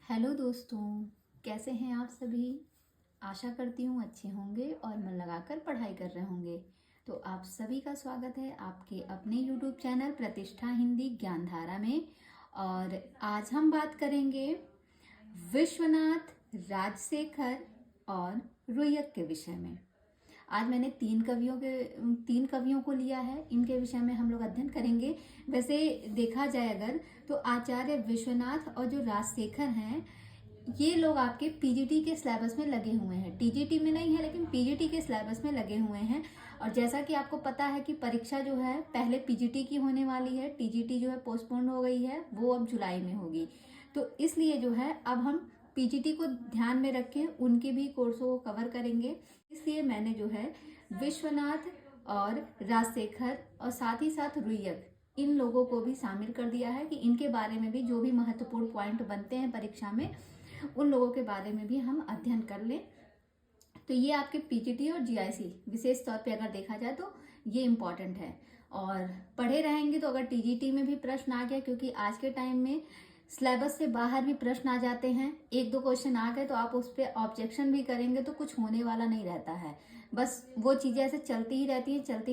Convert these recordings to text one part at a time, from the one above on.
Hello दोस्तों, कैसे हैं आप सभी। आशा करती हूँ अच्छे होंगे और मन लगाकर पढ़ाई कर रहे होंगे। तो आप सभी का स्वागत है आपके अपने यूट्यूब चैनल प्रतिष्ठा हिंदी ज्ञानधारा में। और आज हम बात करेंगे विश्वनाथ, राजशेखर और रुय्यक के विषय में। आज मैंने तीन कवियों को लिया है, इनके विषय में हम लोग अध्ययन करेंगे। वैसे देखा जाए अगर तो आचार्य विश्वनाथ और जो राजशेखर हैं, ये लोग आपके पीजीटी के सिलेबस में लगे हुए हैं। टीजीटी में नहीं है लेकिन पीजीटी के सिलेबस में लगे हुए हैं। और जैसा कि आपको पता है कि परीक्षा जो है पहले पीजीटी की होने वाली है, टीजीटी जो है पोस्टपोन हो गई है, वो अब जुलाई में होगी। तो इसलिए जो है अब हम पीजीटी को ध्यान में रख के उनके भी कोर्सों को कवर करेंगे। इसलिए मैंने जो है विश्वनाथ और राजशेखर और साथ ही साथ रुय्यक, इन लोगों को भी शामिल कर दिया है कि इनके बारे में भी जो भी महत्वपूर्ण पॉइंट बनते हैं परीक्षा में, उन लोगों के बारे में भी हम अध्ययन कर लें। तो ये आपके पीजीटी और जीआईसी विशेष तौर पे अगर देखा जाए तो ये इम्पॉर्टेंट है। और पढ़े रहेंगे तो अगर टीजीटी में भी प्रश्न आ गया, क्योंकि आज के टाइम में सिलेबस से बाहर भी प्रश्न आ जाते हैं, एक दो क्वेश्चन आ गए तो आप उस पर ऑब्जेक्शन भी करेंगे तो कुछ होने वाला नहीं रहता है। बस वो चीज़ें ऐसे चलती ही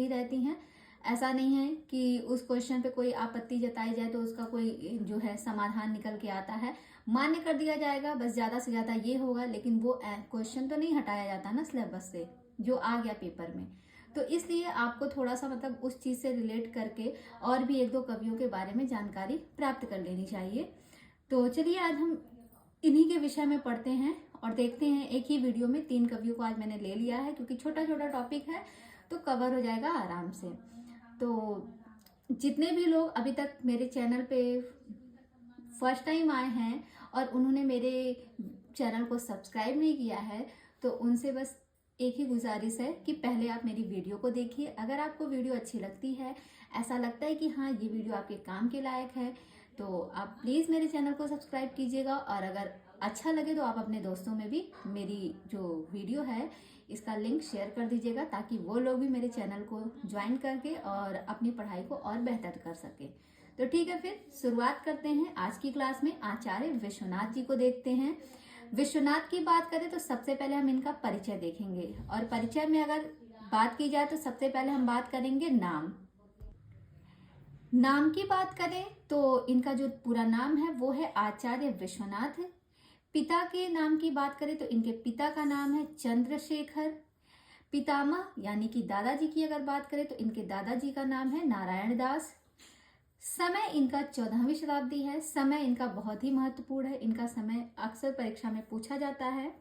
रहती हैं। ऐसा नहीं है कि उस क्वेश्चन पे कोई आपत्ति जताई जाए तो उसका कोई जो है समाधान निकल के आता है, मान्य कर दिया जाएगा, बस ज्यादा से ज्यादा ये होगा। लेकिन वो क्वेश्चन तो नहीं हटाया जाता ना सिलेबस से, जो आ गया पेपर में। तो इसलिए आपको थोड़ा सा मतलब उस चीज से रिलेट करके और भी एक दो कवियों के बारे में जानकारी प्राप्त कर लेनी चाहिए। तो चलिए आज हम इन्हीं के विषय में पढ़ते हैं और देखते हैं। एक ही वीडियो में तीन कवियों को आज मैंने ले लिया है, क्योंकि छोटा छोटा टॉपिक है तो कवर हो जाएगा आराम से। तो जितने भी लोग अभी तक मेरे चैनल पे फर्स्ट टाइम आए हैं और उन्होंने मेरे चैनल को सब्सक्राइब नहीं किया है, तो उनसे बस एक ही गुजारिश है कि पहले आप मेरी वीडियो को देखिए। अगर आपको वीडियो अच्छी लगती है, ऐसा लगता है कि हाँ ये वीडियो आपके काम के लायक है, तो आप प्लीज़ मेरे चैनल को सब्सक्राइब कीजिएगा। और अगर अच्छा लगे तो आप अपने दोस्तों में भी मेरी जो वीडियो है इसका लिंक शेयर कर दीजिएगा, ताकि वो लोग भी मेरे चैनल को ज्वाइन करके और अपनी पढ़ाई को और बेहतर कर सके। तो ठीक है, फिर शुरुआत करते हैं आज की क्लास में। आचार्य विश्वनाथ जी को देखते हैं। विश्वनाथ की बात करें तो सबसे पहले हम इनका परिचय देखेंगे। और परिचय में अगर बात की जाए तो सबसे पहले हम बात करेंगे नाम की बात करें तो इनका जो पूरा नाम है वो है आचार्य विश्वनाथ। पिता के नाम की बात करें तो इनके पिता का नाम है चंद्रशेखर। पितामह यानी कि दादाजी की अगर बात करें तो इनके दादाजी का नाम है नारायण दास। समय इनका 14वीं शताब्दी है। समय इनका बहुत ही महत्वपूर्ण है, इनका समय अक्सर परीक्षा में पूछा जाता है।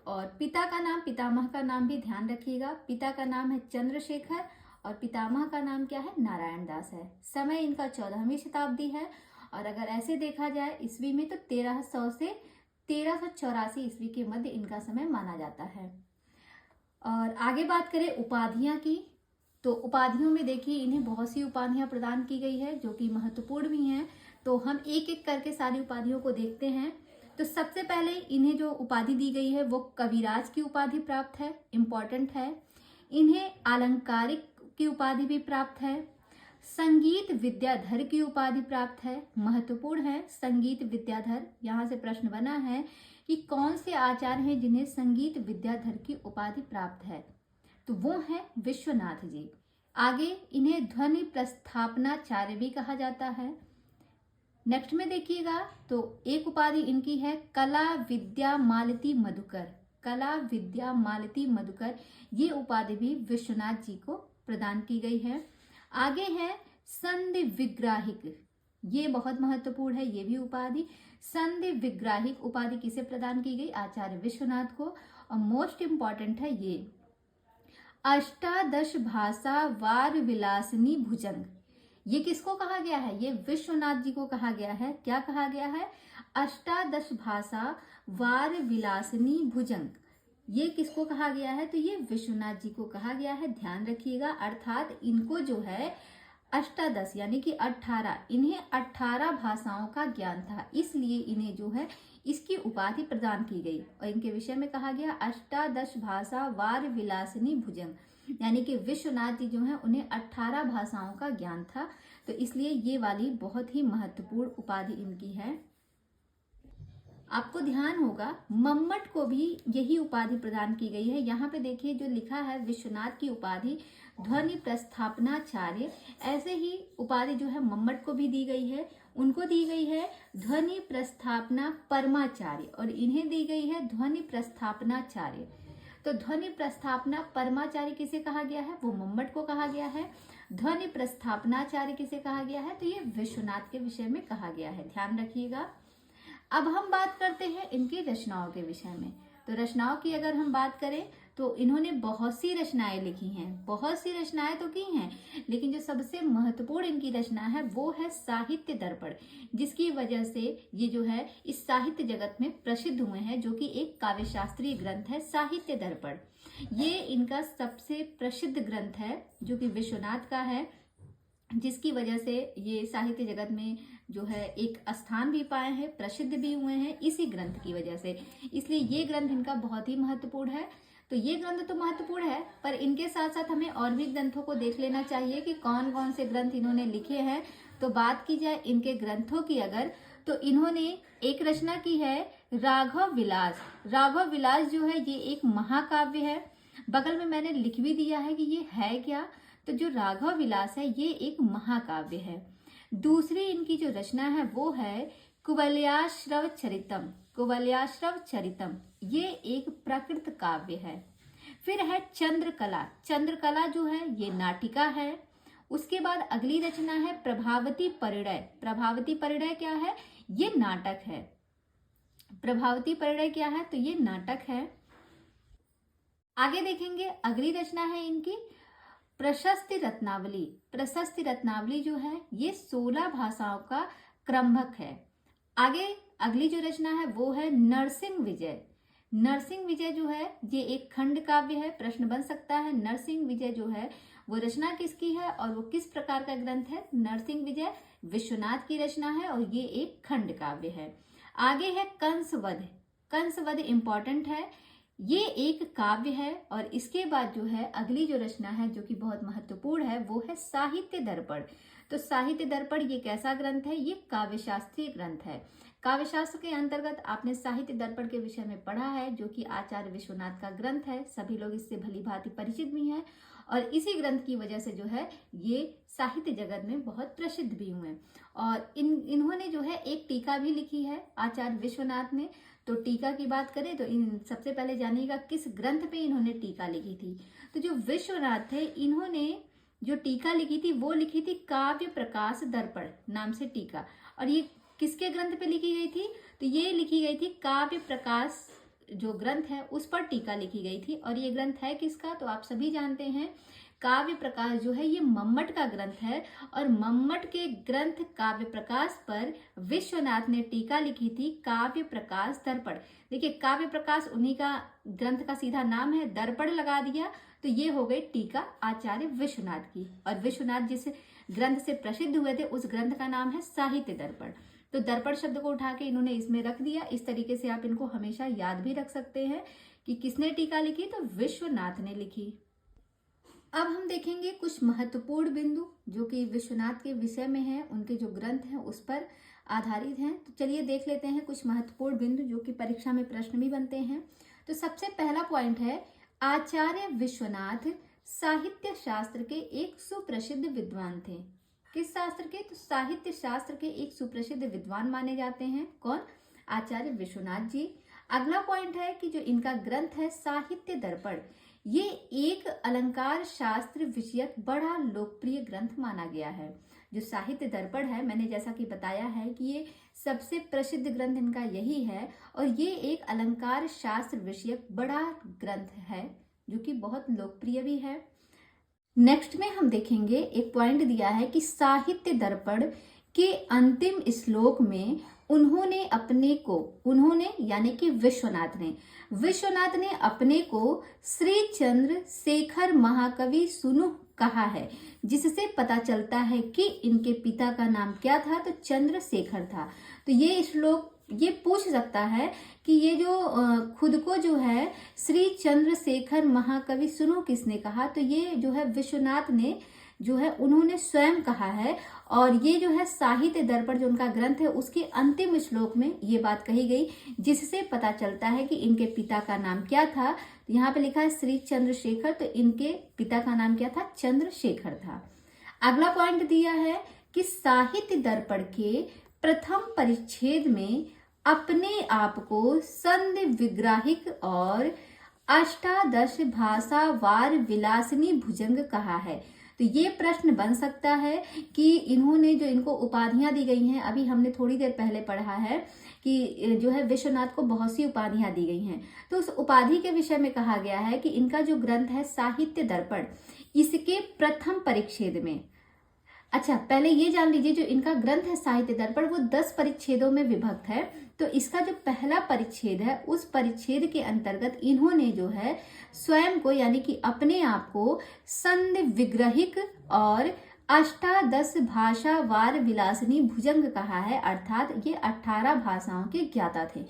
और पिता का नाम, पितामह का नाम भी ध्यान रखिएगा। पिता का नाम है चंद्रशेखर और पितामह का नाम क्या है, नारायण दास है। समय इनका 14वीं शताब्दी है। और अगर ऐसे देखा जाए ईस्वी में तो 1300 से 1384 ईस्वी के मध्य इनका समय माना जाता है। और आगे बात करें उपाधियां की, तो उपाधियों में देखिए इन्हें बहुत सी उपाधियां प्रदान की गई है जो कि महत्वपूर्ण भी हैं। तो हम एक एक करके सारी उपाधियों को देखते हैं। तो सबसे पहले इन्हें जो उपाधि दी गई है वो कविराज की उपाधि प्राप्त है, इम्पॉर्टेंट है। इन्हें आलंकारिक की उपाधि भी प्राप्त है। संगीत विद्याधर की उपाधि प्राप्त है, महत्वपूर्ण है संगीत विद्याधर। यहाँ से प्रश्न बना है कि कौन से आचार्य हैं जिन्हें संगीत विद्याधर की उपाधि प्राप्त है, तो वो है विश्वनाथ जी। आगे इन्हें ध्वनि प्रस्थापनाचार्य भी कहा जाता है। नेक्स्ट में देखिएगा तो एक उपाधि इनकी है कला विद्या मालती मधुकर। कला विद्या मालती मधुकर, ये उपाधि भी विश्वनाथ जी को प्रदान की गई है। आगे है संधि विग्राहिक, ये बहुत महत्वपूर्ण है, ये भी उपाधि। संधि विग्राहिक उपाधि किसे प्रदान की गई, आचार्य विश्वनाथ को। और मोस्ट इंपॉर्टेंट है ये अष्टादश भाषा वार विलासिनी भुजंग, ये किसको कहा गया है, ये विश्वनाथ जी को कहा गया है। क्या कहा गया है, अष्टादश भाषा वार विलासिनी भुजंग, ये किसको कहा गया है, तो ये विश्वनाथ जी को कहा गया है, ध्यान रखिएगा। अर्थात इनको जो है अष्टादश यानी कि 18, इन्हें 18 भाषाओं का ज्ञान था, इसलिए इन्हें जो है इसकी उपाधि प्रदान की गई। और इनके विषय में कहा गया अष्टादश भाषा वार विलासिनी भुजंग, यानी कि विश्वनाथ जी जो है उन्हें 18 भाषाओं का ज्ञान था, तो इसलिए ये वाली बहुत ही महत्वपूर्ण उपाधि इनकी है। आपको ध्यान होगा मम्मट को भी यही उपाधि प्रदान की गई है। यहाँ पे देखिए जो लिखा है विश्वनाथ की उपाधि ध्वनि प्रस्थापनाचार्य, ऐसे ही उपाधि जो है मम्मट को भी दी गई है। उनको दी गई है ध्वनि प्रस्थापना परमाचार्य और इन्हें दी गई है ध्वनि प्रस्थापनाचार्य। तो ध्वनि प्रस्थापना परमाचार्य किसे कहा गया है? वो मम्मट को कहा गया है। ध्वनि प्रस्थापनाचार्य किसे कहा गया है? तो ये विश्वनाथ के विषय में कहा गया है, ध्यान रखिएगा। अब हम बात करते हैं इनकी रचनाओं के विषय में। तो रचनाओं की अगर हम बात करें तो इन्होंने बहुत सी रचनाएं लिखी हैं, बहुत सी रचनाएं तो की हैं, लेकिन जो सबसे महत्वपूर्ण इनकी रचना है वो है साहित्य दर्पण, जिसकी वजह से ये जो है इस साहित्य जगत में प्रसिद्ध हुए हैं, जो कि एक काव्य शास्त्रीय ग्रंथ है साहित्य दर्पण। ये इनका सबसे प्रसिद्ध ग्रंथ है जो कि विश्वनाथ का है, जिसकी वजह से ये साहित्य जगत में जो है एक स्थान भी पाए हैं, प्रसिद्ध भी हुए हैं इसी ग्रंथ की वजह से। इसलिए ये ग्रंथ इनका बहुत ही महत्वपूर्ण है। तो ये ग्रंथ तो महत्वपूर्ण है, पर इनके साथ साथ हमें और भी ग्रंथों को देख लेना चाहिए कि कौन कौन से ग्रंथ इन्होंने लिखे हैं। तो बात की जाए इनके ग्रंथों की अगर, तो इन्होंने एक रचना की है राघव विलास। राघव विलास जो है ये एक महाकाव्य है। बगल में मैंने लिख भी दिया है कि ये है क्या। तो जो राघव विलास है ये एक महाकाव्य है। दूसरी इनकी जो रचना है वो है कुवलयाश्रव चरितम। कुवलयाश्रव चरितम ये एक प्राकृत काव्य है। फिर है चंद्रकला। चंद्रकला जो है ये नाटिका है। उसके बाद अगली रचना है प्रभावती परिणय। प्रभावती परिणय क्या है? ये नाटक है। प्रभावती परिणय क्या है? तो ये नाटक है। आगे देखेंगे अगली रचना है इनकी प्रशस्ति रत्नावली। प्रशस्ति रत्नावली जो है ये 16 भाषाओं का क्रमभक है। आगे अगली जो रचना है वो है नरसिंह विजय। नरसिंह विजय जो है ये एक खंड काव्य है। प्रश्न बन सकता है नरसिंह विजय जो है वो रचना किसकी है और वो किस प्रकार का ग्रंथ है? नरसिंह विजय विश्वनाथ की रचना है और ये एक खंड काव्य है। आगे है कंसवध। कंसवध इंपॉर्टेंट है, ये एक काव्य है। और इसके बाद जो है अगली जो रचना है जो कि बहुत महत्वपूर्ण है वो है साहित्य दर्पण। तो साहित्य दर्पण ये कैसा ग्रंथ है? ये काव्य शास्त्रीय ग्रंथ है। काव्य शास्त्र के अंतर्गत आपने साहित्य दर्पण के विषय में पढ़ा है, जो कि आचार्य विश्वनाथ का ग्रंथ है। सभी लोग इससे भली भांति परिचित भी हैं और इसी ग्रंथ की वजह से जो है ये साहित्य जगत में बहुत प्रसिद्ध भी हुए। और इन्होंने जो है एक टीका भी लिखी है आचार्य विश्वनाथ ने। तो टीका की बात करें तो इन सबसे पहले जानिएगा किस ग्रंथ पे इन्होंने टीका लिखी थी। तो जो विश्वनाथ थे इन्होंने जो टीका लिखी थी वो लिखी थी काव्य प्रकाश दर्पण नाम से टीका। और ये किसके ग्रंथ पे लिखी गई थी? तो ये लिखी गई थी काव्य प्रकाश जो ग्रंथ है उस पर टीका लिखी गई थी। और ये ग्रंथ है किसका? तो आप सभी जानते हैं काव्य प्रकाश जो है ये मम्मट का ग्रंथ है। और मम्मट के ग्रंथ काव्य प्रकाश पर विश्वनाथ ने टीका लिखी थी काव्य प्रकाश दर्पण। देखिए काव्य प्रकाश उन्हीं का ग्रंथ का सीधा नाम है, दर्पण लगा दिया तो ये हो गई टीका आचार्य विश्वनाथ की। और विश्वनाथ जिस ग्रंथ से प्रसिद्ध हुए थे उस ग्रंथ का नाम है साहित्य दर्पण। तो दर्पण शब्द को उठा के इन्होंने इसमें रख दिया। इस तरीके से आप इनको हमेशा याद भी रख सकते हैं कि किसने टीका लिखी? तो विश्वनाथ ने लिखी। अब हम देखेंगे कुछ महत्वपूर्ण बिंदु जो कि विश्वनाथ के विषय में है, उनके जो ग्रंथ हैं उस पर आधारित हैं। तो चलिए देख लेते हैं कुछ महत्वपूर्ण बिंदु जो कि परीक्षा में प्रश्न भी बनते हैं। तो सबसे पहला पॉइंट है आचार्य विश्वनाथ साहित्य शास्त्र के एक सुप्रसिद्ध विद्वान थे। किस शास्त्र के? तो साहित्य शास्त्र के एक सुप्रसिद्ध विद्वान माने जाते हैं। कौन? आचार्य विश्वनाथ जी। अगला पॉइंट है कि जो इनका ग्रंथ है साहित्य दर्पण, ये एक अलंकार शास्त्र विषयक बड़ा लोकप्रिय ग्रंथ माना गया है। जो साहित्य दर्पण है मैंने जैसा कि बताया है कि ये सबसे प्रसिद्ध ग्रंथ इनका यही है और ये एक अलंकार शास्त्र विषयक बड़ा ग्रंथ है जो कि बहुत लोकप्रिय भी है। नेक्स्ट में हम देखेंगे एक पॉइंट दिया है कि साहित्य दर्पण के अंतिम श्लोक में उन्होंने यानी कि विश्वनाथ ने अपने को श्री चंद्रशेखर महाकवि सुनु कहा है, जिससे पता चलता है कि इनके पिता का नाम क्या था? तो चंद्रशेखर था। तो ये श्लोक ये पूछ सकता है कि ये जो खुद को जो है श्री चंद्रशेखर महाकवि सुनु किसने कहा? तो ये जो है विश्वनाथ ने जो है उन्होंने स्वयं कहा है। और ये जो है साहित्य दर्पण जो उनका ग्रंथ है उसके अंतिम श्लोक में ये बात कही गई, जिससे पता चलता है कि इनके पिता का नाम क्या था। यहाँ पे लिखा है श्री चंद्रशेखर, तो इनके पिता का नाम क्या था? चंद्रशेखर था। अगला पॉइंट दिया है कि साहित्य दर्पण के प्रथम परिच्छेद में अपने आप को संधि विग्राहिक और अष्टादश भाषावार विलासिनी भुजंग कहा है। तो ये प्रश्न बन सकता है कि इन्होंने जो इनको उपाधियां दी गई हैं, अभी हमने थोड़ी देर पहले पढ़ा है कि जो है विश्वनाथ को बहुत सी उपाधियां दी गई हैं, तो उस उपाधि के विषय में कहा गया है कि इनका जो ग्रंथ है साहित्य दर्पण, इसके प्रथम परिच्छेद में, अच्छा पहले ये जान लीजिए जो इनका ग्रंथ है साहित्य दर्पण वो 10 परिच्छेदों में विभक्त है। तो इसका जो पहला परिच्छेद है उस परिच्छेद के अंतर्गत इन्होंने जो है स्वयं को यानी कि अपने आप को संधि विग्रहिक और अष्टादश भाषावार विलासिनी भुजंग कहा है, अर्थात ये 18 भाषाओं के ज्ञाता थे।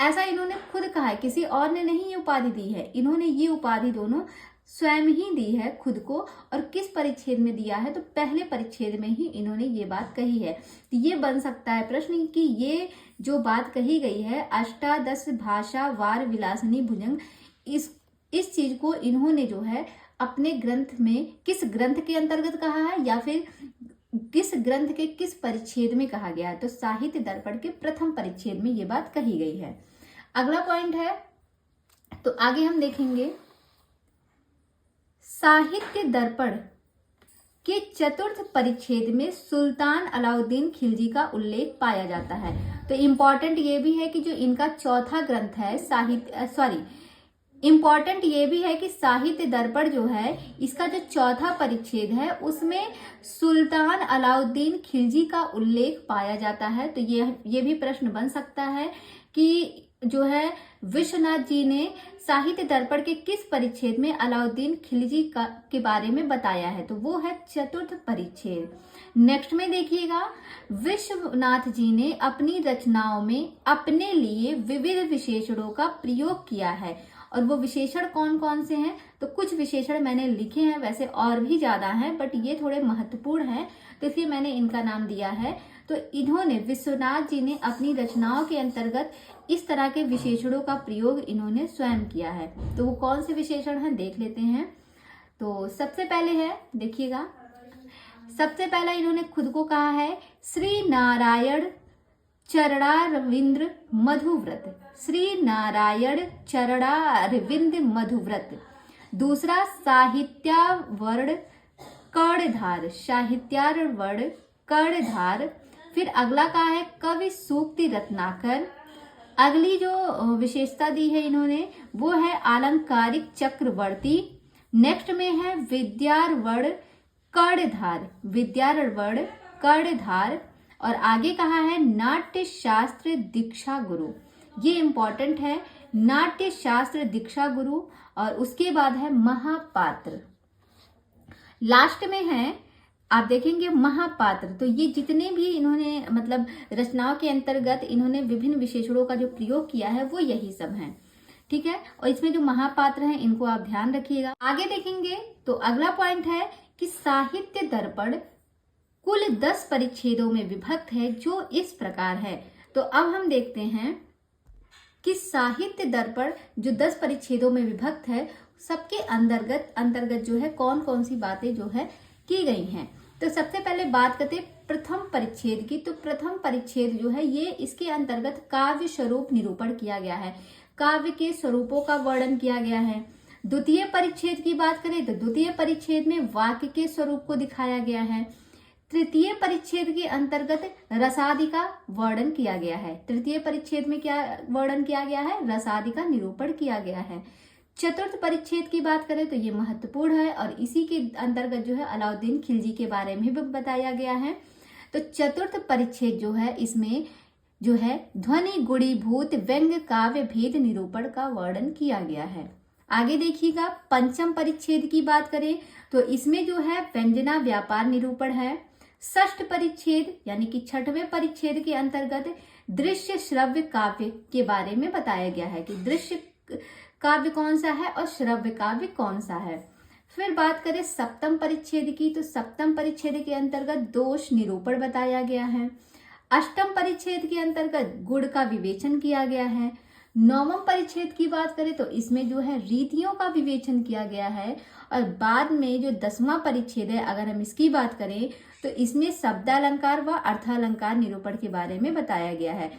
ऐसा इन्होंने खुद कहा है, किसी और ने नहीं ये उपाधि दी है। इन्होंने ये उपाधि दोनों स्वयं ही दी है खुद को। और किस परिच्छेद में दिया है? तो पहले परिच्छेद में ही इन्होंने ये बात कही है। तो ये बन सकता है प्रश्न कि ये जो बात कही गई है अष्टादश भाषा वार विलासिनी भुजंग, इस चीज को इन्होंने जो है अपने ग्रंथ में किस ग्रंथ के अंतर्गत कहा है या फिर किस ग्रंथ के किस परिच्छेद में कहा गया है? तो साहित्य दर्पण के प्रथम परिच्छेद में ये बात कही गई है। अगला पॉइंट है, तो आगे हम देखेंगे साहित्य दर्पण के चतुर्थ परिच्छेद में सुल्तान अलाउद्दीन खिलजी का उल्लेख पाया जाता है। तो इम्पॉर्टेंट ये भी है कि जो इनका चौथा ग्रंथ है इम्पॉर्टेंट ये भी है कि साहित्य दर्पण जो है इसका जो चौथा परिच्छेद है उसमें सुल्तान अलाउद्दीन खिलजी का उल्लेख पाया जाता है। तो ये भी प्रश्न बन सकता है कि जो है विश्वनाथ जी ने साहित्य दर्पण के किस परिच्छेद में अलाउद्दीन खिलजी के बारे में बताया है? तो वो है चतुर्थ परिच्छेद। नेक्स्ट में देखिएगा, विश्वनाथ जी ने अपनी रचनाओं में अपने लिए विविध विशेषणों का प्रयोग किया है। और वो विशेषण कौन कौन से हैं? तो कुछ विशेषण मैंने लिखे हैं, वैसे और भी ज्यादा हैं बट ये थोड़े महत्वपूर्ण हैं तो इसलिए मैंने इनका नाम दिया है। तो इन्होंने विश्वनाथ जी ने अपनी रचनाओं के अंतर्गत इस तरह के विशेषणों का प्रयोग इन्होंने स्वयं किया है। तो वो कौन से विशेषण हैं देख लेते हैं। तो सबसे पहले है, देखिएगा, सबसे पहला इन्होंने खुद को कहा है श्री नारायण चरणारविंद मधुव्रत, श्री नारायण चरणारविंद मधुव्रत। दूसरा साहित्यावर्ण कर्णधार, साहित्यावर्ण कर्णधार। फिर अगला कहा है कवि सूक्ति रत्नाकर। अगली जो विशेषता दी है इन्होंने वो है आलंकारिक चक्रवर्ती। नेक्स्ट में है विद्यारवर्ण कर्णधार, विद्यारवर्ण कर्णधार। और आगे कहा है नाट्य शास्त्र दीक्षा गुरु, ये इंपॉर्टेंट है, नाट्य शास्त्र दीक्षा गुरु। और उसके बाद है महापात्र। लास्ट में है आप देखेंगे महापात्र। तो ये जितने भी इन्होंने मतलब रचनाओं के अंतर्गत इन्होंने विभिन्न विशेषणों का जो प्रयोग किया है वो यही सब है, ठीक है। और इसमें जो महापात्र हैं इनको आप ध्यान रखिएगा। आगे देखेंगे तो अगला पॉइंट है कि साहित्य दर्पण कुल 10 परिच्छेदों में विभक्त है जो इस प्रकार है। तो अब हम देखते हैं कि साहित्य दर्पण जो 10 परिच्छेदों में विभक्त है सबके अंतर्गत जो है कौन कौन सी बातें जो है की गई हैं। तो सबसे पहले बात करते हैं प्रथम परिच्छेद की। तो प्रथम परिच्छेद जो है ये इसके अंतर्गत काव्य स्वरूप निरूपण किया गया है, काव्य के स्वरूपों का वर्णन किया गया है। द्वितीय परिच्छेद की बात करें तो द्वितीय परिच्छेद में वाक्य के स्वरूप को दिखाया गया है। तृतीय परिच्छेद के अंतर्गत रसादि का वर्णन किया गया है। तृतीय परिच्छेद में क्या वर्णन किया गया है? रसादि का निरूपण किया गया है। चतुर्थ परिच्छेद की बात करें तो ये महत्वपूर्ण है और इसी के अंतर्गत जो है अलाउद्दीन खिलजी के बारे में भी बताया गया है। तो चतुर्थ परिच्छेद जो है इसमें जो है ध्वनि गुणीभूत व्यंग्य काव्य भेद निरूपण का वर्णन किया गया है। आगे देखिएगा पंचम परिच्छेद की बात करें तो इसमें जो है व्यंजना व्यापार निरूपण है। षष्ठ परिच्छेद यानी कि छठवें परिच्छेद के अंतर्गत दृश्य श्रव्य काव्य के बारे में बताया गया है कि दृश्य काव्य कौन सा है और श्रव्य काव्य कौन सा है। फिर बात करें सप्तम परिच्छेद की, तो सप्तम परिच्छेद के अंतर्गत दोष निरूपण बताया गया है। अष्टम परिच्छेद के अंतर्गत गुण का विवेचन किया गया है। नवम परिच्छेद की बात करें तो इसमें जो है रीतियों का विवेचन किया गया है। और बाद में जो 10वां परिच्छेद है, अगर हम इसकी बात करें तो इसमें शब्दालंकार व अर्थालंकार निरूपण के बारे में बताया गया है।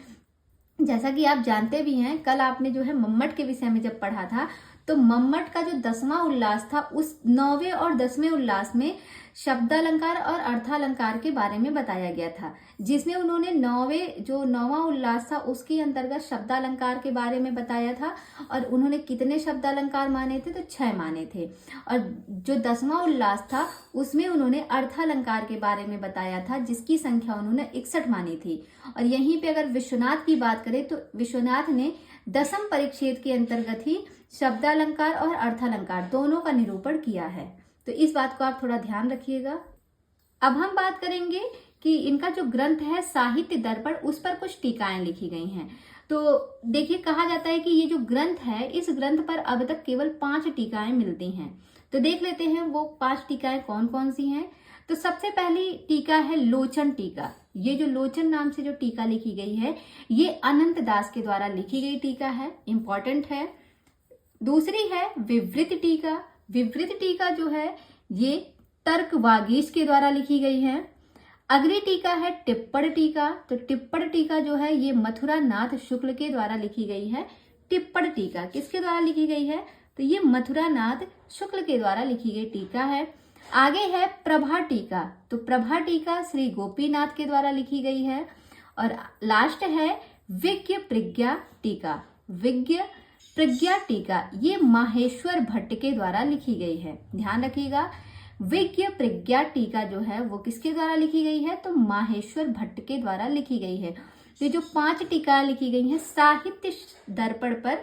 जैसा कि आप जानते भी हैं, कल आपने जो है मम्मट के विषय में जब पढ़ा था, तो मम्मट का जो 10वां उल्लास था, उस 9वें और 10वें उल्लास में शब्दालंकार और अर्थालंकार के बारे में बताया गया था, जिसमें उन्होंने 9वां उल्लास था उसके अंतर्गत शब्दालंकार के बारे में बताया था। और उन्होंने कितने शब्दालंकार माने थे? तो 6 माने थे। और जो 10वां उल्लास था उसमें उन्होंने अर्थालंकार के बारे में बताया था, जिसकी संख्या उन्होंने 61 मानी थी। और यहीं पे अगर विश्वनाथ की बात करें तो विश्वनाथ ने 10म परिच्छेद के अंतर्गत ही शब्दालंकार और अर्थालंकार दोनों का निरूपण किया है। तो इस बात को आप थोड़ा ध्यान रखिएगा। अब हम बात करेंगे कि इनका जो ग्रंथ है साहित्य दर्पण, उस पर कुछ टीकाएं लिखी गई हैं। तो देखिए, कहा जाता है कि ये जो ग्रंथ है, इस ग्रंथ पर अब तक केवल 5 टीकाएं मिलती हैं। तो देख लेते हैं वो 5 टीकाएं कौन कौन सी हैं। तो सबसे पहली टीका है लोचन टीका। ये जो लोचन नाम से जो टीका लिखी गई है, ये अनंत दास के द्वारा लिखी गई टीका है, इंपॉर्टेंट है। दूसरी है विवृत टीका। विवृत टीका जो है ये तर्क वागीश के द्वारा लिखी गई है। अगली टीका है टिप्पण टीका। तो टिप्पण टीका जो है ये मथुरा नाथ शुक्ल के द्वारा लिखी गई है। टिप्पण टीका किसके द्वारा लिखी गई है? तो ये मथुरा नाथ शुक्ल के द्वारा लिखी गई टीका है। आगे है प्रभा टीका। तो प्रभा टीका श्री गोपीनाथ के द्वारा लिखी गई है। और लास्ट है विज्ञ प्रज्ञा टीका। विज्ञ प्रज्ञा टीका ये माहेश्वर भट्ट के द्वारा लिखी गई है। ध्यान रखिएगा, विज्ञ प्रज्ञा टीका जो है वो किसके द्वारा लिखी गई है? तो माहेश्वर भट्ट के द्वारा लिखी गई है। तो जो 5 टीकाएं लिखी गई हैं साहित्य दर्पण पर,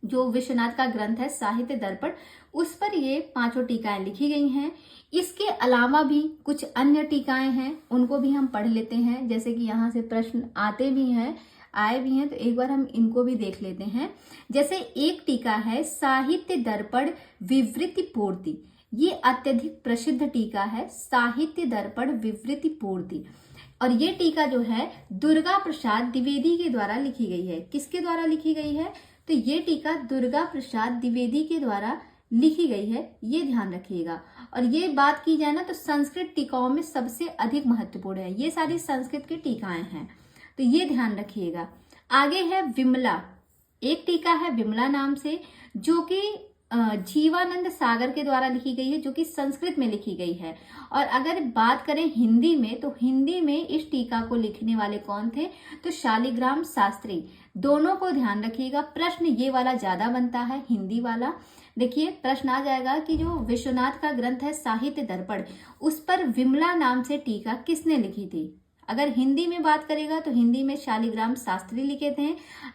जो विश्वनाथ का ग्रंथ है साहित्य दर्पण, उस पर ये 5 टीकाएं लिखी गई हैं। इसके अलावा भी कुछ अन्य टीकाएं हैं, उनको भी हम पढ़ लेते हैं। जैसे कि यहाँ से प्रश्न आए भी हैं, तो एक बार हम इनको भी देख लेते हैं। जैसे एक टीका है साहित्य दर्पण विवृति पूर्ति। ये अत्यधिक प्रसिद्ध टीका है, साहित्य दर्पण विवृति पूर्ति। और ये टीका जो है दुर्गा प्रसाद द्विवेदी के द्वारा लिखी गई है। किसके द्वारा लिखी गई है? तो ये टीका दुर्गा प्रसाद द्विवेदी के द्वारा लिखी गई है, ये ध्यान रखिएगा। और ये बात की जाए ना तो संस्कृत टीकाओं में सबसे अधिक महत्वपूर्ण है, ये सारी संस्कृत की टीकाएं हैं, तो ये ध्यान रखिएगा। आगे है विमला। एक टीका है विमला नाम से, जो कि जीवानंद सागर के द्वारा लिखी गई है, जो कि संस्कृत में लिखी गई है। और अगर बात करें हिंदी में, तो हिंदी में इस टीका को लिखने वाले कौन थे? तो शालिग्राम शास्त्री। दोनों को ध्यान रखिएगा, प्रश्न ये वाला ज्यादा बनता है, हिंदी वाला। देखिए प्रश्न आ जाएगा कि जो विश्वनाथ का ग्रंथ है साहित्य दर्पण, उस पर विमला नाम से टीका किसने लिखी थी? अगर हिंदी में बात करेगा तो हिंदी में शालिग्राम शास्त्री लिखे थे।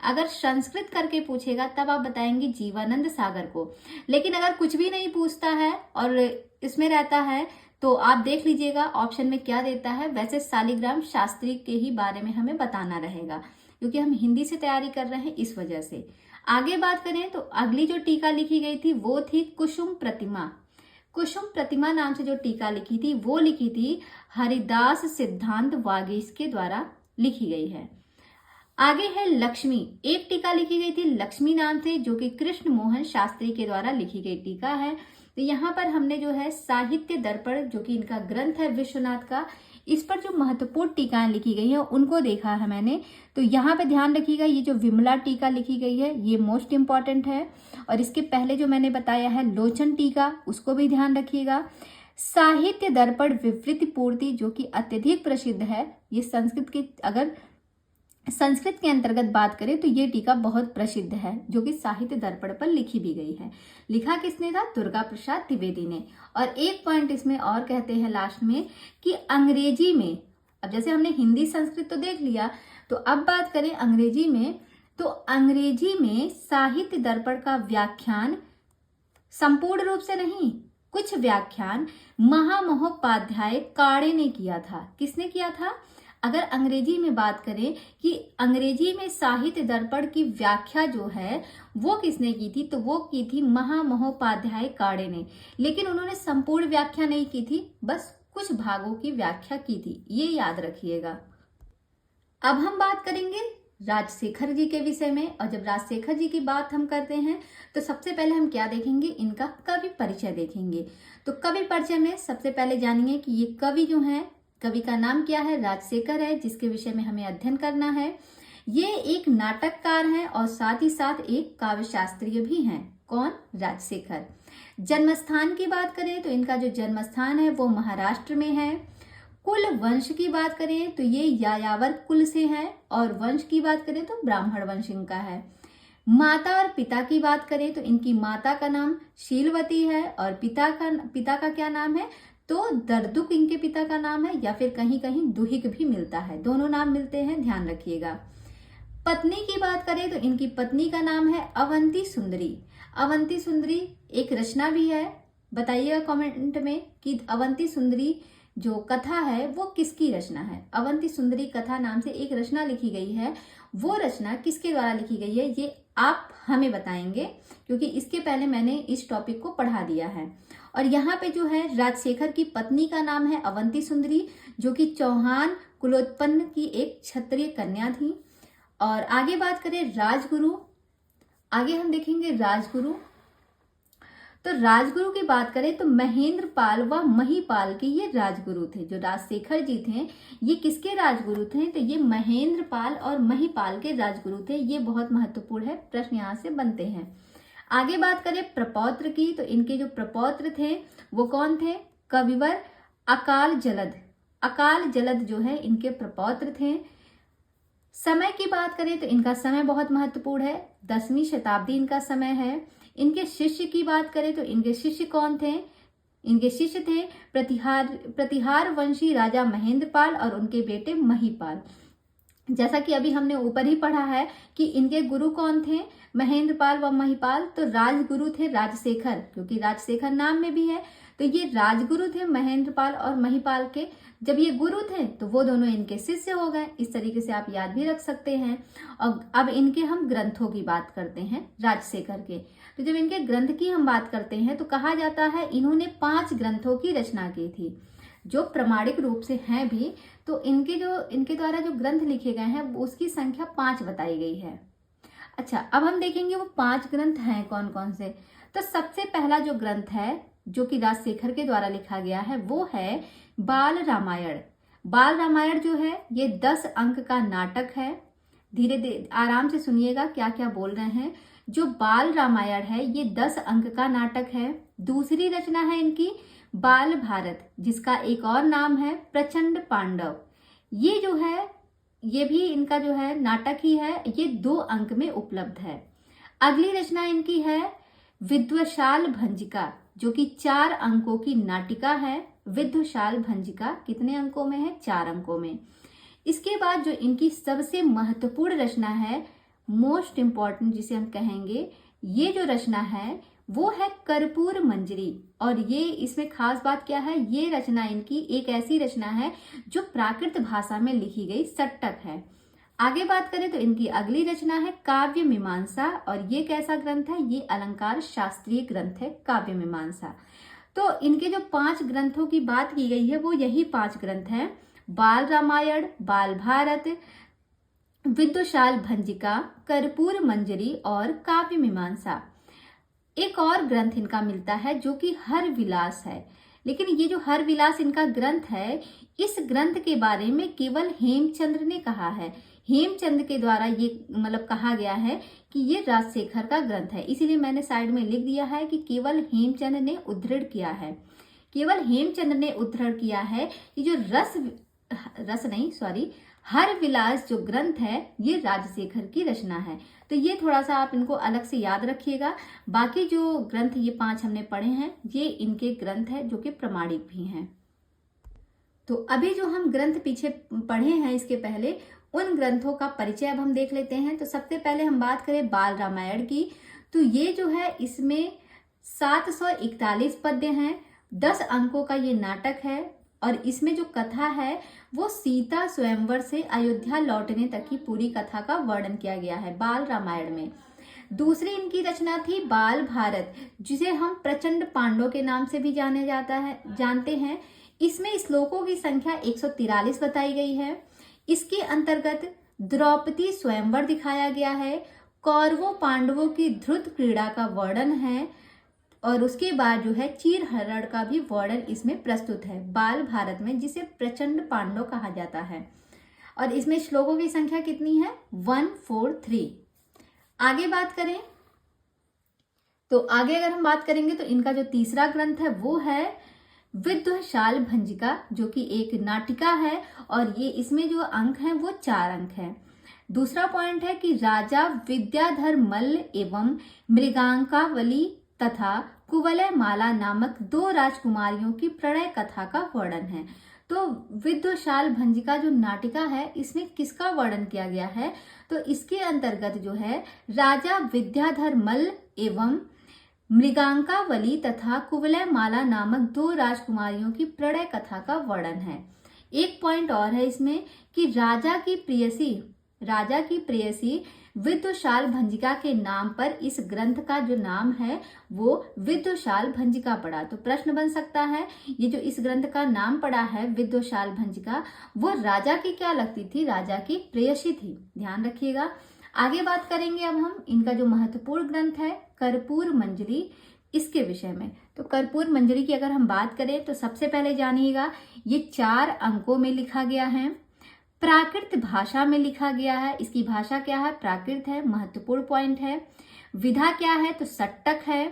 अगर संस्कृत करके पूछेगा तब आप बताएंगे जीवानंद सागर को। लेकिन अगर कुछ भी नहीं पूछता है और इसमें रहता है तो आप देख लीजिएगा ऑप्शन में क्या देता है। वैसे शालिग्राम शास्त्री के ही बारे में हमें बताना रहेगा, क्योंकि हम हिंदी से तैयारी कर रहे हैं, इस वजह से। आगे बात करें तो अगली जो टीका लिखी गई थी वो थी कुसुम प्रतिमा। कुसुम प्रतिमा नाम से जो टीका लिखी थी वो लिखी थी हरिदास सिद्धांत वागीश के द्वारा लिखी गई है। आगे है लक्ष्मी। एक टीका लिखी गई थी लक्ष्मी नाम से, जो कि कृष्ण मोहन शास्त्री के द्वारा लिखी गई टीका है। तो यहाँ पर हमने जो है साहित्य दर्पण, जो कि इनका ग्रंथ है विश्वनाथ का, इस पर जो महत्वपूर्ण टीकाएं लिखी गई हैं उनको देखा है मैंने। तो यहाँ पे ध्यान रखिएगा, ये जो विमला टीका लिखी गई है ये मोस्ट इंपॉर्टेंट है। और इसके पहले जो मैंने बताया है लोचन टीका, उसको भी ध्यान रखिएगा। साहित्य दर्पण विवृति पूर्ति, जो कि अत्यधिक प्रसिद्ध है, ये संस्कृत की, अगर संस्कृत के अंतर्गत बात करें तो ये टीका बहुत प्रसिद्ध है, जो कि साहित्य दर्पण पर लिखी भी गई है। लिखा किसने था? दुर्गा प्रसाद द्विवेदी ने। और एक पॉइंट इसमें और कहते हैं लास्ट में कि अंग्रेजी में, अब जैसे हमने हिंदी संस्कृत तो देख लिया, तो अब बात करें अंग्रेजी में, तो अंग्रेजी में साहित्य दर्पण का व्याख्यान संपूर्ण रूप से नहीं, कुछ व्याख्यान महामहोपाध्याय काड़े ने किया था। किसने किया था? अगर अंग्रेजी में बात करें कि अंग्रेजी में साहित्य दर्पण की व्याख्या जो है वो किसने की थी, तो वो की थी महामहोपाध्याय काड़े ने। लेकिन उन्होंने संपूर्ण व्याख्या नहीं की थी, बस कुछ भागों की व्याख्या की थी, ये याद रखिएगा। अब हम बात करेंगे राजशेखर जी के विषय में। और जब राजशेखर जी की बात हम करते हैं तो सबसे पहले हम क्या देखेंगे, इनका कवि परिचय देखेंगे। तो कवि परिचय में सबसे पहले जानिए कि ये कवि जो हैं, कवि का नाम क्या है, राजशेखर है, जिसके विषय में हमें अध्ययन करना है। ये एक नाटककार हैं और साथ ही साथ एक काव्य शास्त्रीय भी हैं। कौन? राजशेखर। जन्म स्थान की बात करें तो इनका जो जन्म स्थान है वो महाराष्ट्र में है। कुल वंश की बात करें तो ये यायावर कुल से हैं, और वंश की बात करें तो ब्राह्मण वंश इनका है। माता और पिता की बात करें तो इनकी माता का नाम शीलवती है, और पिता का क्या नाम है, तो दर्दुक इनके पिता का नाम है, या फिर कहीं कहीं दुहिक भी मिलता है, दोनों नाम मिलते हैं, ध्यान रखिएगा। पत्नी की बात करें तो इनकी पत्नी का नाम है अवंती सुंदरी। अवंती सुंदरी एक रचना भी है, बताइएगा कमेंट में कि अवंती सुंदरी जो कथा है वो किसकी रचना है। अवंती सुंदरी कथा नाम से एक रचना लिखी गई है, वो रचना किसके द्वारा लिखी गई है ये आप हमें बताएंगे, क्योंकि इसके पहले मैंने इस टॉपिक को पढ़ा दिया है। और यहाँ पे जो है राजशेखर की पत्नी का नाम है अवंती सुंदरी, जो कि चौहान कुलोत्पन्न की एक क्षत्रिय कन्या थी। और आगे बात करें राजगुरु, आगे हम देखेंगे राजगुरु। तो राजगुरु की बात करें तो महेंद्र पाल व महीपाल के ये राजगुरु थे। जो राजशेखर जी थे ये किसके राजगुरु थे, तो ये महेंद्र पाल और महीपाल के राजगुरु थे। ये बहुत महत्वपूर्ण है, प्रश्न यहाँ से बनते हैं। आगे बात करें प्रपौत्र की, तो इनके जो प्रपौत्र थे वो कौन थे, कविवर अकाल जलद। अकाल जलद जो है इनके प्रपौत्र थे। समय की बात करें तो इनका समय बहुत महत्वपूर्ण है, 10वीं शताब्दी इनका समय है। इनके शिष्य की बात करें तो इनके शिष्य कौन थे, इनके शिष्य थे प्रतिहार वंशी राजा महेंद्रपाल और उनके बेटे महीपाल। जैसा कि अभी हमने ऊपर ही पढ़ा है कि इनके गुरु कौन थे, महेंद्रपाल व महीपाल। तो राजगुरु थे राजशेखर, क्योंकि राजशेखर नाम में भी है, तो ये राजगुरु थे महेंद्रपाल और महीपाल के। जब ये गुरु थे तो वो दोनों इनके शिष्य हो गए। इस तरीके से आप याद भी रख सकते हैं। और अब इनके हम ग्रंथों की बात करते हैं राजशेखर के। तो जब इनके ग्रंथ की हम बात करते हैं तो कहा जाता है इन्होंने 5 ग्रंथों की रचना की थी, जो प्रमाणिक रूप से हैं भी। तो इनके द्वारा जो ग्रंथ लिखे गए हैं उसकी संख्या 5 बताई गई है। अच्छा, अब हम देखेंगे वो 5 ग्रंथ हैं कौन कौन से। तो सबसे पहला जो ग्रंथ है जो कि राजशेखर के द्वारा लिखा गया है वो है बाल रामायण। बाल रामायण जो है ये 10 अंक का नाटक है। धीरे धीरे आराम से सुनिएगा क्या क्या बोल रहे हैं। जो बाल रामायण है ये 10 अंक का नाटक है। दूसरी रचना है इनकी बाल भारत, जिसका एक और नाम है प्रचंड पांडव। ये जो है ये भी इनका जो है नाटक ही है, ये 2 अंक में उपलब्ध है। अगली रचना इनकी है विद्वशाल भंजिका, जो कि 4 अंकों की नाटिका है। विद्वशाल भंजिका कितने अंकों में है, 4 अंकों में। इसके बाद जो इनकी सबसे महत्वपूर्ण रचना है, मोस्ट इंपॉर्टेंट जिसे हम कहेंगे, ये जो रचना है वो है कर्पूर मंजरी। और ये इसमें खास बात क्या है, ये रचना इनकी एक ऐसी रचना है जो प्राकृत भाषा में लिखी गई षट्टक है। आगे बात करें तो इनकी अगली रचना है काव्य मीमांसा, और ये कैसा ग्रंथ है, ये अलंकार शास्त्रीय ग्रंथ है काव्य मीमांसा। तो इनके जो 5 ग्रंथों की बात की गई है वो यही 5 ग्रंथ हैं, बाल रामायण, बाल भारत, विद्वशाल भंजिका, कर्पूर मंजरी और काव्य मीमांसा। एक और ग्रंथ इनका मिलता है जो कि हर विलास है। लेकिन ये जो हर विलास इनका ग्रंथ है, इस ग्रंथ के बारे में केवल हेमचंद्र ने कहा है। हेमचंद के द्वारा ये मतलब कहा गया है कि ये राजशेखर का ग्रंथ है, इसीलिए मैंने साइड में लिख दिया है कि केवल हेमचंद ने उद्धृत किया है। केवल हेमचंद ने उद्धृत किया है कि जो हर विलास जो ग्रंथ है ये राजशेखर की रचना है। तो ये थोड़ा सा आप इनको अलग से याद रखिएगा। बाकी जो ग्रंथ ये 5 हमने पढ़े हैं ये इनके ग्रंथ है जो कि प्रमाणिक भी हैं। तो अभी जो हम ग्रंथ पीछे पढ़े हैं इसके पहले, उन ग्रंथों का परिचय अब हम देख लेते हैं। तो सबसे पहले हम बात करें बाल रामायण की, तो ये जो है इसमें 741 पद्य हैं, 10 अंकों का ये नाटक है। और इसमें जो कथा है वो सीता स्वयंवर से अयोध्या लौटने तक की पूरी कथा का वर्णन किया गया है बाल रामायण में। दूसरी इनकी रचना थी बाल भारत, जिसे हम प्रचंड पांडव के नाम से भी जानते हैं। इसमें श्लोकों की संख्या 143 बताई गई है। इसके अंतर्गत द्रौपदी स्वयंवर दिखाया गया है, कौरवों पांडवों की ध्रुत क्रीड़ा का वर्णन है और उसके बाद जो है चीर हरण का भी वर्णन इसमें प्रस्तुत है बाल भारत में, जिसे प्रचंड पांडव कहा जाता है। और इसमें श्लोकों की संख्या कितनी है? 143। आगे बात करें तो आगे अगर हम बात करेंगे तो इनका जो तीसरा ग्रंथ है वो है विद्वशाल भंजिका, जो कि एक नाटिका है और ये इसमें जो अंक हैं वो 4 अंक हैं। दूसरा पॉइंट है कि राजा विद्याधर मल्ल एवं मृगांकावली तथा कुवलय माला नामक 2 राजकुमारियों की प्रणय कथा का वर्णन है। तो विद्वशाल भंजिका जो नाटिका है इसमें किसका वर्णन किया गया है? तो इसके अंतर्गत जो है राजा विद्याधर मल्ल एवं मृगांकावली तथा कुवलय माला नामक 2 राजकुमारियों की प्रणय कथा का वर्णन है। एक पॉइंट और है इसमें कि राजा की प्रेयसी विद्वशाल भंजिका के नाम पर इस ग्रंथ का जो नाम है वो विद्वशाल भंजिका पड़ा। तो प्रश्न बन सकता है ये जो इस ग्रंथ का नाम पड़ा है विद्वशाल भंजिका, वो राजा की क्या लगती थी? राजा की प्रेयसी थी, ध्यान रखिएगा। आगे बात करेंगे अब हम इनका जो महत्वपूर्ण ग्रंथ है कर्पूर मंजरी, इसके विषय में। तो कर्पूर मंजरी की अगर हम बात करें तो सबसे पहले जानिएगा ये 4 अंकों में लिखा गया है, प्राकृत भाषा में लिखा गया है। इसकी भाषा क्या है? प्राकृत है, महत्वपूर्ण पॉइंट है। विधा क्या है? तो सट्टक है।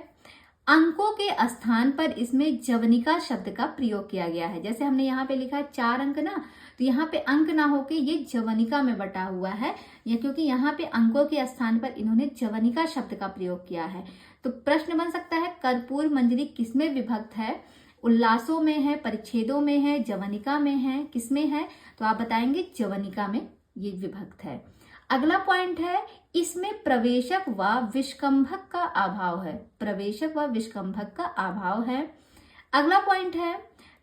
अंकों के स्थान पर इसमें जवनिका शब्द का प्रयोग किया गया है। जैसे हमने यहाँ पे लिखा है 4 अंक ना, तो यहाँ पे अंक ना होके ये जवनिका में बटा हुआ है, या क्योंकि यहाँ पे अंकों के स्थान पर इन्होंने जवनिका शब्द का प्रयोग किया है। तो प्रश्न बन सकता है कर्पूर मंजरी किसमें विभक्त है? उल्लासों में है, परिच्छेदों में है, जवनिका में है, किसमें है? तो आप बताएंगे जवनिका में ये विभक्त है। अगला पॉइंट है इसमें प्रवेशक व विष्कंभक का अभाव है। प्रवेशक व विष्कंभक का अभाव है। अगला पॉइंट है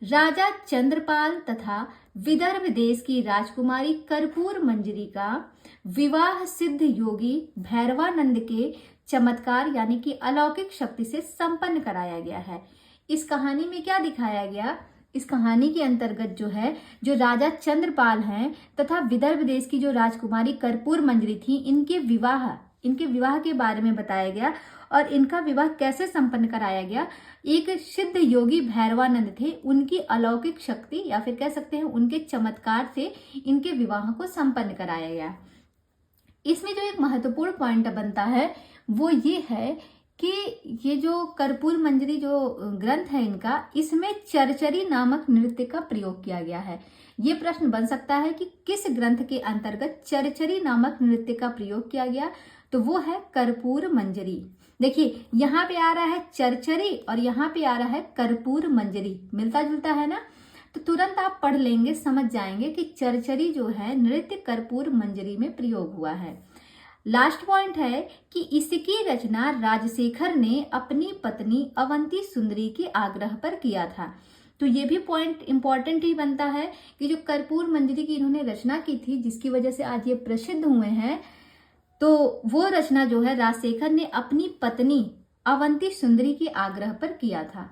राजा चंद्रपाल तथा विदर्भ देश की राजकुमारी कर्पूर मंजरी का विवाह सिद्ध योगी भैरवानंद के चमत्कार यानी कि अलौकिक शक्ति से संपन्न कराया गया है। इस कहानी में क्या दिखाया गया? इस कहानी के अंतर्गत जो है जो राजा चंद्रपाल हैं तथा विदर्भ देश की जो राजकुमारी कर्पूर मंजरी थी, इनके विवाह के बारे में बताया गया और इनका विवाह कैसे संपन्न कराया गया। एक सिद्ध योगी भैरवानंद थे, उनकी अलौकिक शक्ति या फिर कह सकते हैं उनके चमत्कार से इनके विवाह को संपन्न कराया गया। इसमें जो एक महत्वपूर्ण पॉइंट बनता है वो ये है कि ये जो कर्पूर मंजरी जो ग्रंथ है इनका, इसमें चरचरी नामक नृत्य का प्रयोग किया गया है। ये प्रश्न बन सकता है कि किस ग्रंथ के अंतर्गत चरचरी नामक नृत्य का प्रयोग किया गया? तो वो है कर्पूर मंजरी। देखिए यहाँ पे आ रहा है चरचरी और यहाँ पे आ रहा है कर्पूर मंजरी, मिलता जुलता है ना, तो तुरंत आप पढ़ लेंगे, समझ जाएंगे कि चरचरी जो है नृत्य कर्पूर मंजरी में प्रयोग हुआ है। लास्ट पॉइंट है कि इसकी रचना राजशेखर ने अपनी पत्नी अवंती सुंदरी के आग्रह पर किया था। तो ये भी पॉइंट इंपॉर्टेंट ही बनता है कि जो कर्पूर मंजरी की इन्होंने रचना की थी, जिसकी वजह से आज ये प्रसिद्ध हुए हैं, तो वो रचना जो है राजशेखर ने अपनी पत्नी अवंती सुंदरी के आग्रह पर किया था।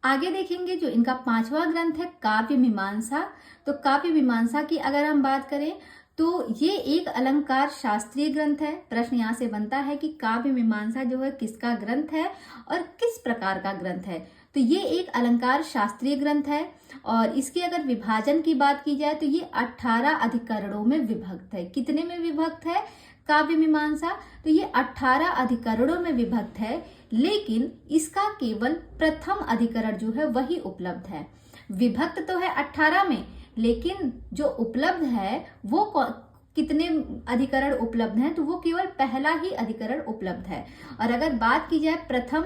आगे देखेंगे जो इनका 5वां ग्रंथ है काव्य मीमांसा। तो काव्य मीमांसा की अगर हम बात करें तो ये एक अलंकार शास्त्रीय ग्रंथ है। प्रश्न यहाँ से बनता है कि काव्य मीमांसा जो है किसका ग्रंथ है और किस प्रकार का ग्रंथ है? तो ये एक अलंकार शास्त्रीय ग्रंथ है और इसके अगर विभाजन की बात की जाए तो ये 18 अधिकरणों में विभक्त है। कितने में विभक्त है काव्य मीमांसा? तो ये 18 अधिकरणों में विभक्त है, लेकिन इसका केवल प्रथम अधिकरण जो है वही उपलब्ध है। विभक्त तो है 18 में, लेकिन जो उपलब्ध है वो कितने अधिकरण उपलब्ध हैं? तो वो केवल पहला ही अधिकरण उपलब्ध है। और अगर बात की जाए प्रथम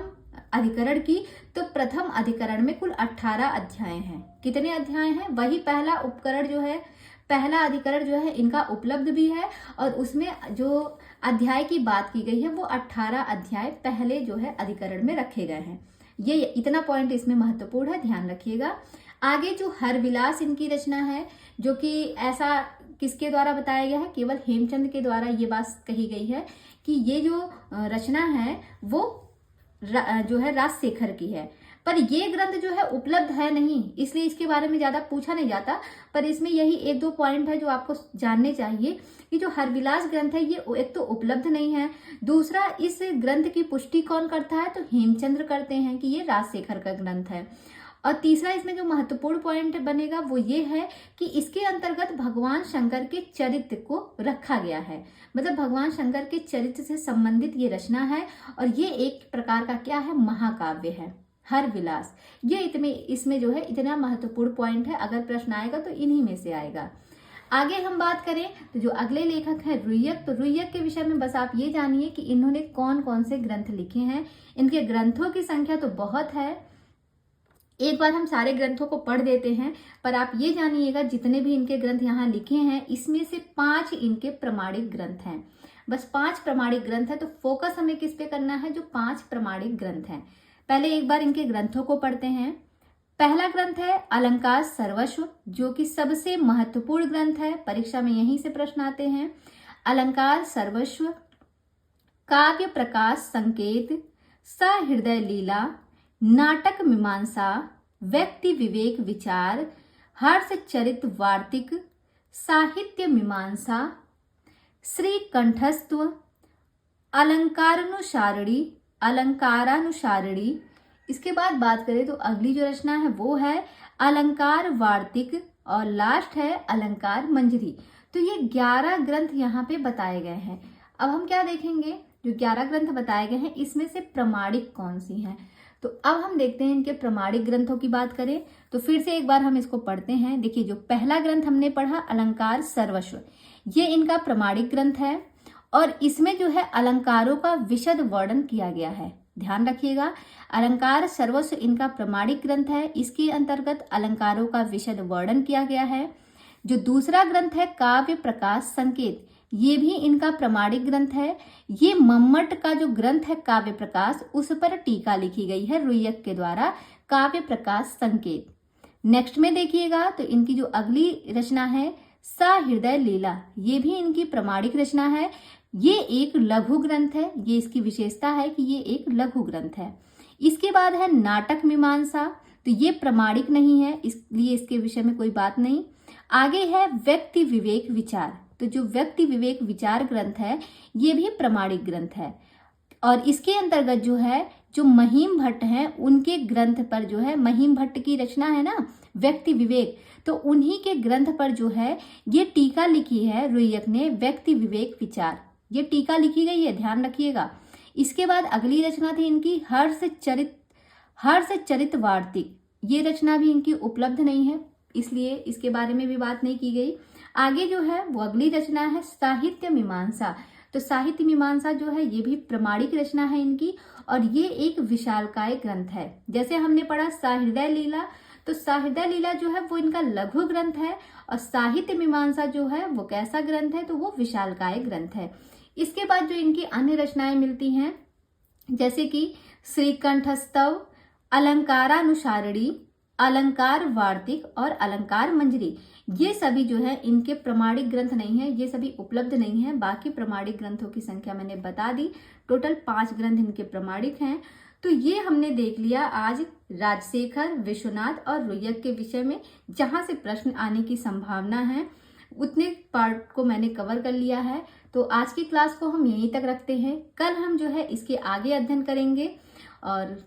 अधिकरण की, तो प्रथम अधिकरण में कुल 18 अध्याय हैं। कितने अध्याय हैं? वही पहला उपकरण जो है, पहला अधिकरण जो है इनका उपलब्ध भी है और उसमें जो अध्याय की बात की गई है वो 18 अध्याय पहले जो है अधिकरण में रखे गए हैं। ये इतना पॉइंट इसमें महत्वपूर्ण है, ध्यान रखिएगा। आगे जो हरविलास इनकी रचना है, जो कि ऐसा किसके द्वारा बताया गया है, केवल हेमचंद के द्वारा ये बात कही गई है कि ये जो रचना है वो जो है राजशेखर की है। पर ये ग्रंथ जो है उपलब्ध है नहीं, इसलिए इसके बारे में ज्यादा पूछा नहीं जाता। पर इसमें यही एक दो पॉइंट है जो आपको जानने चाहिए कि जो हरविलास ग्रंथ है ये एक तो उपलब्ध नहीं है, दूसरा इस ग्रंथ की पुष्टि कौन करता है, तो हेमचंद्र करते हैं कि ये राजशेखर का ग्रंथ है। और तीसरा इसमें जो महत्वपूर्ण पॉइंट बनेगा वो ये है कि इसके अंतर्गत भगवान शंकर के चरित्र को रखा गया है, मतलब भगवान शंकर के चरित्र से संबंधित ये रचना है और ये एक प्रकार का क्या है, महाकाव्य है हरविलास। ये इसमें जो है इतना महत्वपूर्ण पॉइंट है, अगर प्रश्न आएगा तो इन्हीं में से आएगा। आगे हम बात करें तो जो अगले लेखक है रुय्यक, तो रुय्यक के विषय में बस आप ये जानिए कि इन्होंने कौन कौन से ग्रंथ लिखे हैं। इनके ग्रंथों की संख्या तो बहुत है, एक बार हम सारे ग्रंथों को पढ़ देते हैं, पर आप ये जानिएगा जितने भी इनके ग्रंथ यहाँ लिखे हैं इसमें से 5 इनके प्रमाणिक ग्रंथ हैं। बस 5 प्रमाणिक ग्रंथ है, तो फोकस हमें किस पे करना है, जो 5 प्रमाणिक ग्रंथ हैं। पहले एक बार इनके ग्रंथों को पढ़ते हैं। पहला ग्रंथ है अलंकार सर्वस्व, जो कि सबसे महत्वपूर्ण ग्रंथ है, परीक्षा में यहीं से प्रश्न आते हैं। अलंकार सर्वस्व, काव्य प्रकाश संकेत, सहृदय लीला, नाटक मीमांसा, व्यक्ति विवेक विचार, हर्ष चरित वार्तिक, साहित्य मीमांसा, श्री कंठस्त्व, अलंकारानुसारिणी। इसके बाद बात करें तो अगली जो रचना है वो है अलंकार वार्तिक और लास्ट है अलंकार मंजरी। तो ये 11 ग्रंथ यहाँ पे बताए गए हैं। अब हम क्या देखेंगे, जो 11 ग्रंथ बताए गए हैं इसमें से प्रमाणिक कौन सी हैं। तो अब हम देखते हैं इनके प्रमाणिक ग्रंथों की बात करें तो फिर से एक बार हम इसको पढ़ते हैं। देखिए, जो पहला ग्रंथ हमने पढ़ा अलंकार सर्वस्व, ये इनका प्रमाणिक ग्रंथ है और इसमें जो है अलंकारों का विशद वर्णन किया गया है। ध्यान रखिएगा, अलंकार सर्वस्व इनका प्रमाणिक ग्रंथ है, इसके अंतर्गत अलंकारों का विशद वर्णन किया गया है। जो दूसरा ग्रंथ है काव्य प्रकाश संकेत, ये भी इनका प्रमाणिक ग्रंथ है। ये मम्मट का जो ग्रंथ है काव्य प्रकाश, उस पर टीका लिखी गई है रुय्यक के द्वारा, काव्य प्रकाश संकेत। नेक्स्ट में देखिएगा तो इनकी जो अगली रचना है सहृदय लीला, ये भी इनकी प्रमाणिक रचना है। ये एक लघु ग्रंथ है, ये इसकी विशेषता है कि ये एक लघु ग्रंथ है। इसके बाद है नाटक मीमांसा, तो ये प्रमाणिक नहीं है, इसलिए इसके विषय में कोई बात नहीं। आगे है व्यक्ति विवेक विचार, तो जो व्यक्ति विवेक विचार ग्रंथ है ये भी प्रमाणिक ग्रंथ है और इसके अंतर्गत जो है जो महिम भट्ट हैं उनके ग्रंथ पर जो है, महिम भट्ट की रचना है ना व्यक्ति विवेक, तो उन्हीं के ग्रंथ पर जो है ये टीका लिखी है रुय्यक ने, व्यक्ति विवेक विचार, ये टीका लिखी गई है, ध्यान रखिएगा। इसके बाद अगली रचना थी इनकी हर्ष चरित वार्तिक, ये रचना भी इनकी उपलब्ध नहीं है, इसलिए इसके बारे में भी बात नहीं की गई। आगे जो है वो अगली रचना है साहित्य मीमांसा, तो साहित्य मीमांसा जो है ये भी प्रमाणिक रचना है इनकी और ये एक विशालकाय ग्रंथ है। जैसे हमने पढ़ा सहृदय लीला, तो सहृदय लीला जो है वो इनका लघु ग्रंथ है और साहित्य मीमांसा जो है वो कैसा ग्रंथ है, तो वो विशालकाय ग्रंथ है। इसके बाद जो इनकी अन्य रचनाएं मिलती हैं जैसे कि श्रीकंठस्तव, अलंकारानुसारिणी, अलंकार वार्तिक और अलंकार मंजरी, ये सभी जो है इनके प्रमाणिक ग्रंथ नहीं है, ये सभी उपलब्ध नहीं है। बाकी प्रमाणिक ग्रंथों की संख्या मैंने बता दी, टोटल 5 ग्रंथ इनके प्रमाणिक हैं। तो ये हमने देख लिया आज राजशेखर, विश्वनाथ और रुय्यक के विषय में, जहां से प्रश्न आने की संभावना है उतने पार्ट को मैंने कवर कर लिया है। तो आज की क्लास को हम यहीं तक रखते हैं, कल हम जो है इसके आगे अध्ययन करेंगे। और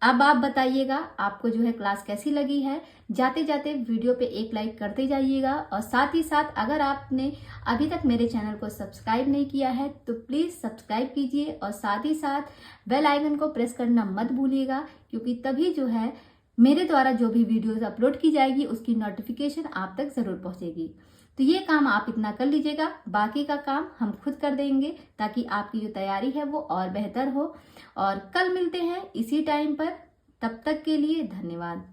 अब आप बताइएगा आपको जो है क्लास कैसी लगी है। जाते जाते वीडियो पे एक लाइक करते जाइएगा और साथ ही साथ अगर आपने अभी तक मेरे चैनल को सब्सक्राइब नहीं किया है तो प्लीज़ सब्सक्राइब कीजिए और साथ ही साथ बेल आइकन को प्रेस करना मत भूलिएगा, क्योंकि तभी जो है मेरे द्वारा जो भी वीडियोस अपलोड की जाएगी उसकी नोटिफिकेशन आप तक ज़रूर पहुँचेगी। तो ये काम आप इतना कर लीजिएगा, बाकी का काम हम खुद कर देंगे ताकि आपकी जो तैयारी है वो और बेहतर हो। और कल मिलते हैं इसी टाइम पर, तब तक के लिए धन्यवाद।